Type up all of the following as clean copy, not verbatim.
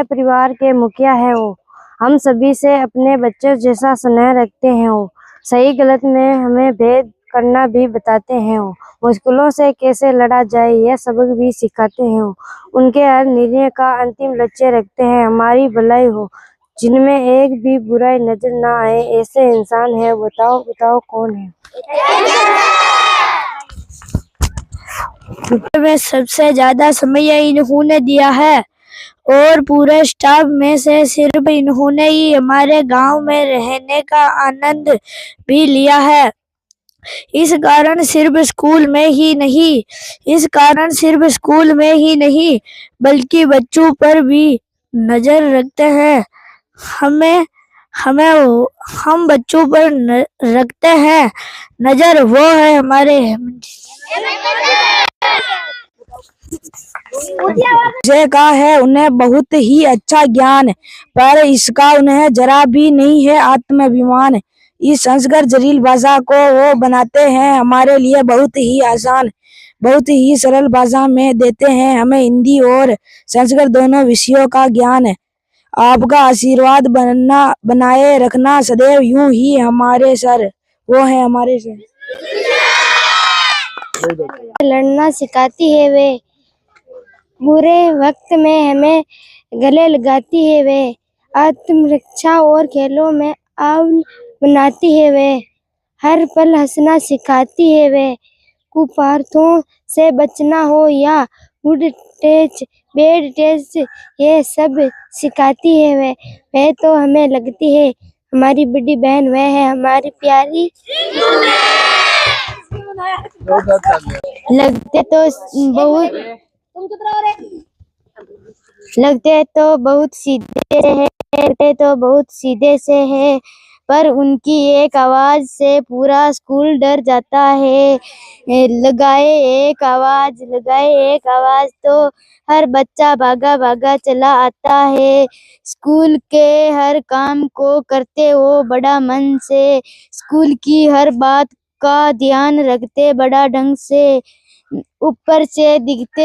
परिवार के मुखिया है वो। हम सभी से अपने बच्चों जैसा स्नेह रखते हैं वो। सही गलत में हमें भेद करना भी बताते हैं वो। मुश्किलों से कैसे लड़ा जाए यह सबक भी सिखाते हैं वो। उनके हर निर्णय का अंतिम लक्ष्य रखते हैं हमारी भलाई हो। जिनमें एक भी बुराई नजर ना आए ऐसे इंसान है। बताओ बताओ कौन है? में सबसे ज्यादा समय इन्होंने दिया है और पूरे स्टाफ में से सिर्फ इन्होंने ही हमारे गांव में रहने का आनंद भी लिया है। इस कारण सिर्फ स्कूल में ही नहीं बल्कि बच्चों पर भी नजर रखते हैं। हम बच्चों पर रखते हैं नजर, वो है हमारे जय का है उन्हें बहुत ही अच्छा ज्ञान, पर इसका उन्हें जरा भी नहीं है आत्माभिमान। इस संस्कृत जटिल भाषा को वो बनाते हैं हमारे लिए बहुत ही आसान, बहुत ही सरल भाषा में देते हैं हमें हिंदी और संस्कृत दोनों विषयों का ज्ञान। आपका आशीर्वाद बनाए रखना सदैव यूं ही हमारे सर, वो है हमारे सर। लड़ना सिखाती है वे, बुरे वक्त में हमें गले लगाती है वे। आत्मरक्षा और खेलों में आउल बनाती है वे। हर पल हंसना सिखाती है वे। कुपर्थों से बचना हो या गुड टच बैड टच ये सब सिखाती है वे। वह तो हमें लगती है हमारी बड़ी बहन, वह है हमारी प्यारी। लगते तो बहुत सीधे से है, पर उनकी एक आवाज से पूरा स्कूल डर जाता है। लगाए एक आवाज तो हर बच्चा भागा भागा चला आता है। स्कूल के हर काम को करते वो बड़ा मन से, स्कूल की हर बात का ध्यान रखते बड़ा ढंग से। ऊपर से दिखते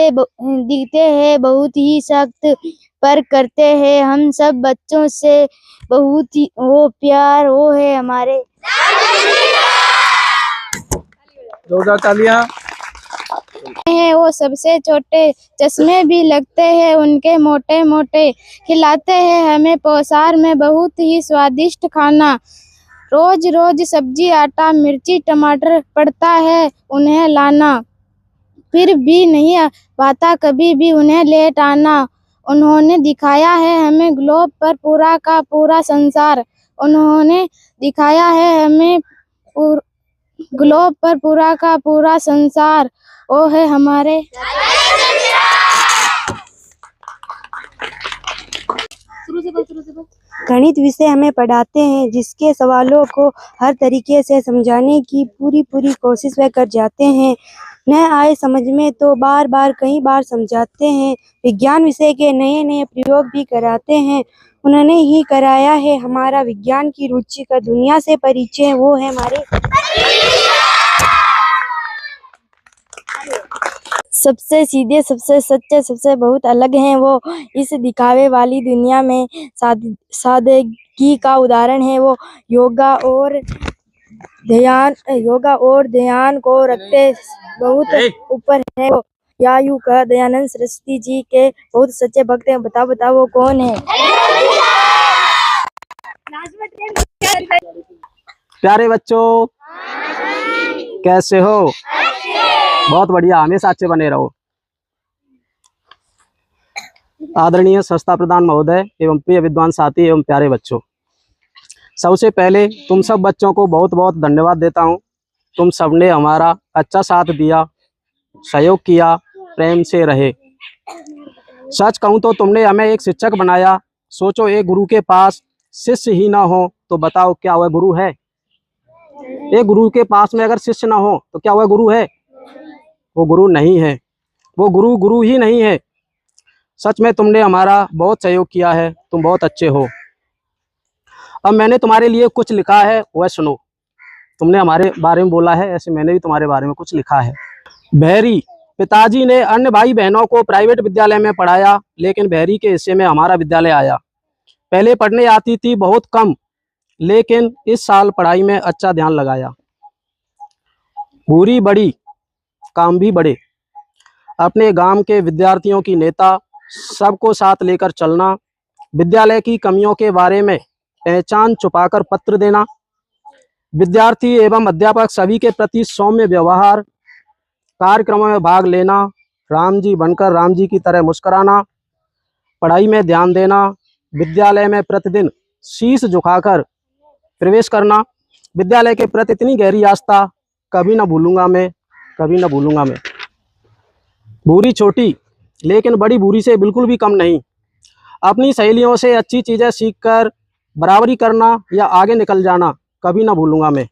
हैं बहुत ही सख्त, पर करते हैं हम सब बच्चों से बहुत ही वो प्यार, वो है हमारे। जोरदार तालियां। हैं वो सबसे छोटे, चश्मे भी लगते हैं उनके मोटे मोटे। खिलाते हैं हमें पौसार में बहुत ही स्वादिष्ट खाना। रोज रोज सब्जी आटा मिर्ची टमाटर पड़ता है उन्हें लाना, फिर भी नहीं पाता कभी भी उन्हें लेट आना। उन्होंने दिखाया है हमें ग्लोब पर पूरा का पूरा संसार। उन्होंने दिखाया है हमें ग्लोब पर पूरा का पूरा संसार, वो है हमारे। गणित विषय हमें पढ़ाते हैं जिसके सवालों को हर तरीके से समझाने की पूरी कोशिश वह कर जाते हैं। न आए समझ में तो कई बार समझाते हैं। विज्ञान विषय के नए प्रयोग भी कराते हैं। उन्होंने ही कराया है हमारा विज्ञान की रुचि का दुनिया से परिचय, वो है हमारे। सबसे सीधे सबसे सच्चे सबसे बहुत अलग हैं वो। इस दिखावे वाली दुनिया में सादगी का उदाहरण है वो। योगा और ध्यान को रखते बहुत ऊपर है वो। या यूं कह दयानंद सरस्वती जी के बहुत सच्चे भक्त हैं। बताओ वो कौन है? प्यारे बच्चों, कैसे हो? बहुत बढ़िया, हमेशा अच्छे बने रहो। आदरणीय संस्था प्रधान महोदय एवं प्रिय विद्वान साथी एवं प्यारे बच्चों, सबसे पहले तुम सब बच्चों को बहुत बहुत धन्यवाद देता हूं। तुम सबने हमारा अच्छा साथ दिया, सहयोग किया, प्रेम से रहे। सच कहूं तो तुमने हमें एक शिक्षक बनाया। सोचो, एक गुरु के पास शिष्य ही ना हो तो बताओ क्या वह गुरु है? एक गुरु के पास में अगर शिष्य ना हो तो क्या वह गुरु है? वो गुरु नहीं है, वो गुरु ही नहीं है। सच में तुमने हमारा बहुत सहयोग किया है, तुम बहुत अच्छे हो। अब मैंने तुम्हारे लिए कुछ लिखा है, वह सुनो। तुमने हमारे बारे में बोला है, ऐसे मैंने भी तुम्हारे बारे में कुछ लिखा है। भैरी पिताजी ने अन्य भाई बहनों को प्राइवेट विद्यालय में पढ़ाया, लेकिन बहरी के हिस्से में हमारा विद्यालय आया। पहले पढ़ने आती थी बहुत कम, लेकिन इस साल पढ़ाई में अच्छा ध्यान लगाया। भूरी बड़ी, काम भी बड़े। अपने गांव के विद्यार्थियों की नेता, सबको साथ लेकर चलना, विद्यालय की कमियों के बारे में पहचान छुपाकर पत्र देना, विद्यार्थी एवं अध्यापक सभी के प्रति सौम्य व्यवहार, कार्यक्रमों में भाग लेना, राम जी बनकर राम जी की तरह मुस्कुराना, पढ़ाई में ध्यान देना, विद्यालय में प्रतिदिन शीश झुकाकर प्रवेश करना, विद्यालय के प्रति इतनी गहरी आस्था कभी ना भूलूंगा मैं, कभी ना भूलूंगा मैं। भूरी छोटी, लेकिन बड़ी भूरी से बिल्कुल भी कम नहीं। अपनी सहेलियों से अच्छी चीज़ें सीखकर बराबरी करना या आगे निकल जाना कभी ना भूलूंगा मैं।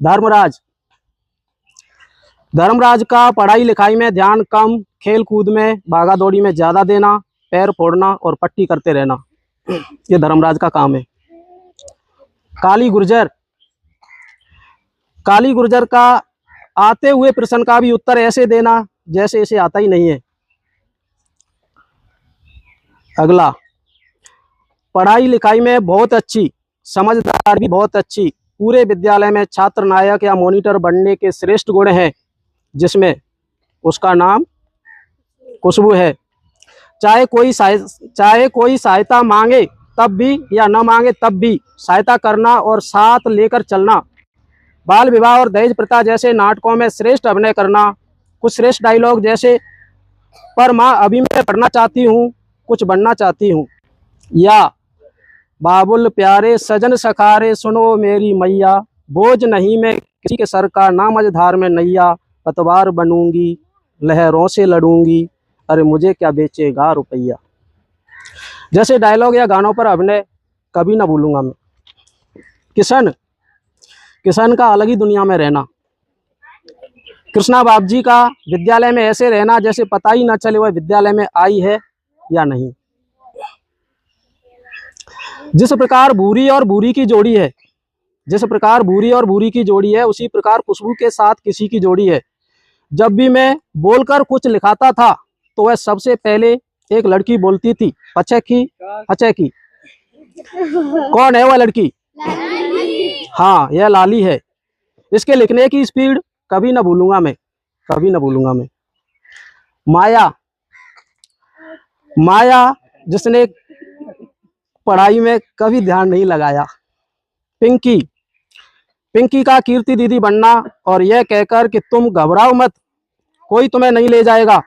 धर्मराज, धर्मराज का पढ़ाई लिखाई में ध्यान कम, खेल कूद में भागा दौड़ी में ज़्यादा देना, पैर फोड़ना और पट्टी करते रहना, ये धर्मराज का काम है। काली गुर्जर, काली गुर्जर का आते हुए प्रश्न का भी उत्तर ऐसे देना जैसे इसे आता ही नहीं है। अगला, पढ़ाई लिखाई में बहुत अच्छी, समझदार भी बहुत अच्छी, पूरे विद्यालय में छात्र नायक या मॉनिटर बनने के श्रेष्ठ गुण हैं, जिसमें उसका नाम खुशबू है। चाहे कोई सहायता मांगे तब भी या न मांगे तब भी सहायता करना और साथ लेकर चलना, बाल विवाह और दहेज प्रथा जैसे नाटकों में श्रेष्ठ अभिनय करना, कुछ श्रेष्ठ डायलॉग जैसे पर माँ अभी मैं पढ़ना चाहती हूँ, कुछ बनना चाहती हूँ, या बाबुल प्यारे सजन सखारे सुनो मेरी मैया, बोझ नहीं मैं किसी के सर का ना मझधार में नैया, पतवार बनूंगी लहरों से लड़ूंगी, अरे मुझे क्या बेचेगा रुपया, जैसे डायलॉग या गानों पर अभिनय कभी ना भूलूंगा मैं। किशन, किशन का अलग ही दुनिया में रहना। कृष्णा बाप जी का विद्यालय में ऐसे रहना जैसे पता ही ना चले वह विद्यालय में आई है या नहीं। जिस प्रकार भूरी और भूरी की जोड़ी है, जिस प्रकार भूरी और भूरी की जोड़ी है, उसी प्रकार खुशबू के साथ किसी की जोड़ी है। जब भी मैं बोलकर कुछ लिखाता था तो वह सबसे पहले एक लड़की बोलती थी, अच्छे की अच्छे की। कौन है वह लड़की? हाँ, यह लाली है। इसके लिखने की स्पीड कभी ना भूलूंगा मैं, कभी ना भूलूंगा मैं। माया, माया जिसने पढ़ाई में कभी ध्यान नहीं लगाया। पिंकी, पिंकी का कीर्ति दीदी बनना और यह कहकर कि तुम घबराओ मत, कोई तुम्हें नहीं ले जाएगा,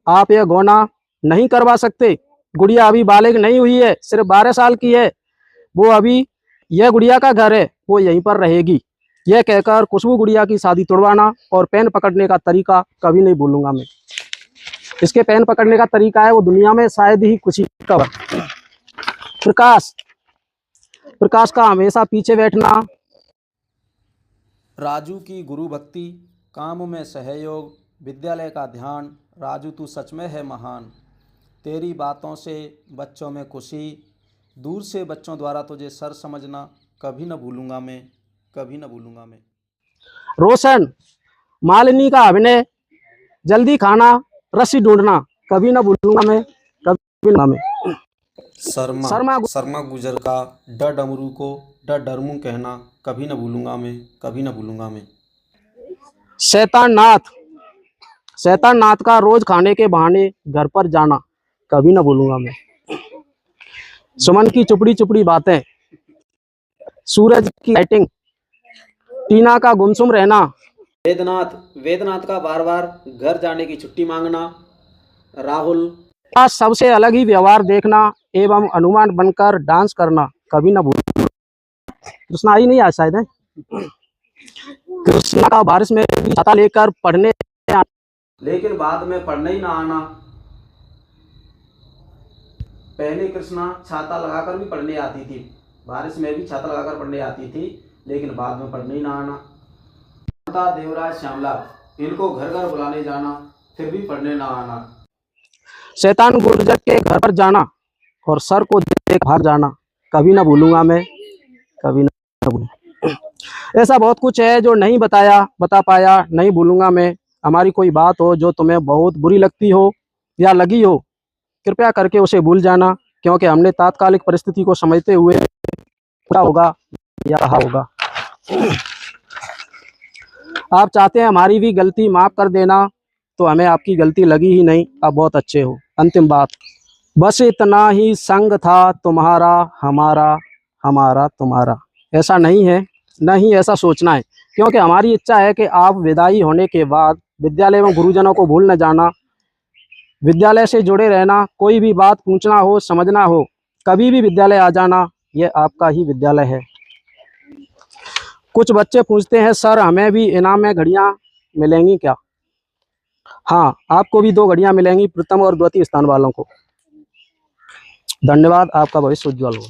आप यह गौना नहीं करवा सकते, गुड़िया अभी बालिग नहीं हुई है, सिर्फ 12 साल की है, वो अभी यह गुड़िया का घर है, वो यहीं पर रहेगी, यह कहकर खुशबू गुड़िया की शादी तोड़वाना और पेन पकड़ने का तरीका कभी नहीं भूलूंगा मैं। इसके पेन पकड़ने का तरीका है वो दुनिया में शायद ही कुछ ही का। प्रकाश, प्रकाश का हमेशा पीछे बैठना। राजू की गुरु भक्ति, काम में सहयोग, विद्यालय का ध्यान, राजू तू सच में है महान, तेरी बातों से बच्चों में खुशी, दूर से बच्चों द्वारा तुझे सर समझना कभी न भूलूंगा मैं, कभी न भूलूंगा मैं। रोशन, मालिनी का अभिनय, जल्दी खाना, रस्सी ढूंढना कभी न भूलूंगा मैं, कभी ना मैं। शर्मा गुजर का ड डमरू को ड डरमू कहना कभी न भूलूंगा मैं, कभी न भूलूंगा मैं। शैतान नाथ, शैतान नाथ का रोज खाने के बहाने घर पर जाना कभी न भूलूंगा मैं। सुमन की चुपड़ी चुपड़ी बातें, सूरज की लाइटिंग, टीना का गुमसुम रहना, वेदनाथ, वेदनाथ का बार बार घर जाने की छुट्टी मांगना, राहुल का सबसे अलग ही व्यवहार देखना एवं अनुमान बनकर डांस करना कभी न भूलूंगा। कृष्णा ही नहीं आज शायद है। कृष्णा का बारिश में भी छाता लेकर पढ़ने लेकिन बाद में पढ़ने ही ना आना। पहले कृष्णा छाता लगाकर भी पढ़ने आती थी, बारिश में भी छाता लगाकर पढ़ने आती थी, लेकिन बाद में पढ़ने ही ना आना। देवराज श्यामला, इनको घर घर बुलाने जाना, फिर भी पढ़ने ना आना। शैतान गुर्जर के घर पर जाना और सर को देख बाहर जाना कभी ना भूलूंगा मैं, कभी ना भूलूंगा। ऐसा बहुत कुछ है जो नहीं बता पाया, नहीं भूलूंगा मैं, हमारी कोई बात हो जो तुम्हें बहुत बुरी लगती हो या लगी हो, कृपया करके उसे भूल जाना, क्योंकि हमने तात्कालिक परिस्थिति को समझते हुए पूरा होगा या कहा होगा। आप चाहते हैं हमारी भी गलती माफ़ कर देना, तो हमें आपकी गलती लगी ही नहीं, आप बहुत अच्छे हो। अंतिम बात, बस इतना ही संग था तुम्हारा हमारा, हमारा तुम्हारा। ऐसा नहीं है, न ही ऐसा सोचना है, क्योंकि हमारी इच्छा है कि आप विदाई होने के बाद विद्यालय में गुरुजनों को भूल न जाना, विद्यालय से जुड़े रहना, कोई भी बात पूछना हो, समझना हो, कभी भी विद्यालय आ जाना, यह आपका ही विद्यालय है। कुछ बच्चे पूछते हैं, सर हमें भी इनाम में घड़ियाँ मिलेंगी क्या? हाँ, आपको भी 2 घड़ियाँ मिलेंगी, प्रथम और द्वितीय स्थान वालों को। धन्यवाद, आपका भविष्य उज्ज्वल हो।